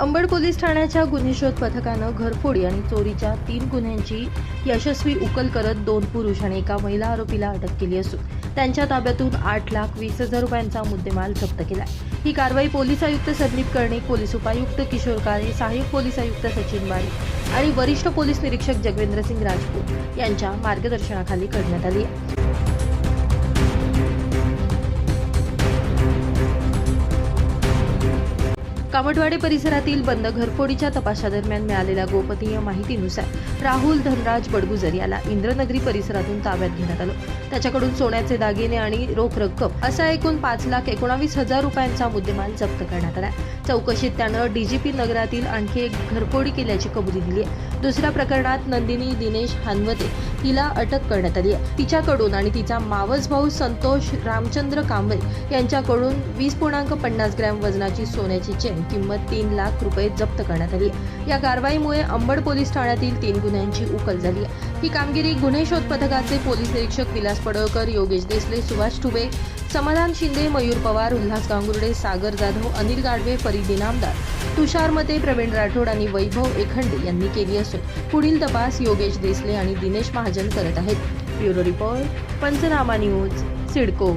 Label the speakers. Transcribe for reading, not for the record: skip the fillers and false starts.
Speaker 1: Ambad police ठाण्याच्या गुन्हे शोध पथकानं घरफोडी आणि चोरीच्या 3 गुन्ह्यांची यशस्वी उकल करत 2 पुरुष आणि एका महिला आरोपीला अटक केली असून त्यांच्या ताब्यातून 8,20,000 रुपयांचा मुद्देमाल जप्त केला. ही कारवाई पोलीस आयुक्त संदीप कर्णिक, पोलीस उपायुक्त किशोर काळे, सहाय्यक पोलीस आयुक्त सचिन बारी आणि वरिष्ठ पोलीस निरीक्षक जगवेंद्र सिंग राजपूत यांच्या मार्गदर्शनाखाली करण्यात आली. कामठवाडी परिसरातील बंद घरफोडीच्या तपासादरम्यान मिळालेल्या गोपनीय माहितीनुसार राहुल धनराज बडगुजर याला इंद्रनगरी परिसरातून ताब्यात घेण्यात आलं. त्याच्याकडून सोन्याचे दागिने आणि रोख रक्कम असा एकूण 5,19,000 रुपयांचा मुद्देमाल जप्त करण्यात आला. चौकशीत त्यानं डीजीपी नगरातील आणखी एक घरफोडी केल्याची कबुली दिली आहे. दुसऱ्या प्रकरणात नंदिनी दिनेश हानवते हिला अटक करण्यात आली आहे. तिच्याकडून आणि तिचा मावस भाऊ संतोष रामचंद्र कांबळे यांच्याकडून 20.50 ग्रॅम वजनाची सोन्याची चेन किंमत 3 लाख रुपये जप्त करण्यात आली. या कारवाईमुळे अंबड पोलीस ठाण्यातील 3 गुन्ह्यांची उकल झाली आहे. ही कामगिरी गुन्हे शोध पथकाचे पोलीस निरीक्षक विलास पडळकर, योगेश देसले, सुभाष ठुबे, समाधान शिंदे, मयूर पवार, उल्हास गांगुर्डे, सागर जाधव, अनिल गाडवे, फरीद इनामदार, तुषार मते, प्रवीण राठोड आणि वैभव एखंडे यांनी केली असून पुढील तपास योगेश देसले आणि दिनेश महाजन करत आहेत. ब्युरो रिपोर्ट, पंचनामा न्यूज, सिडको.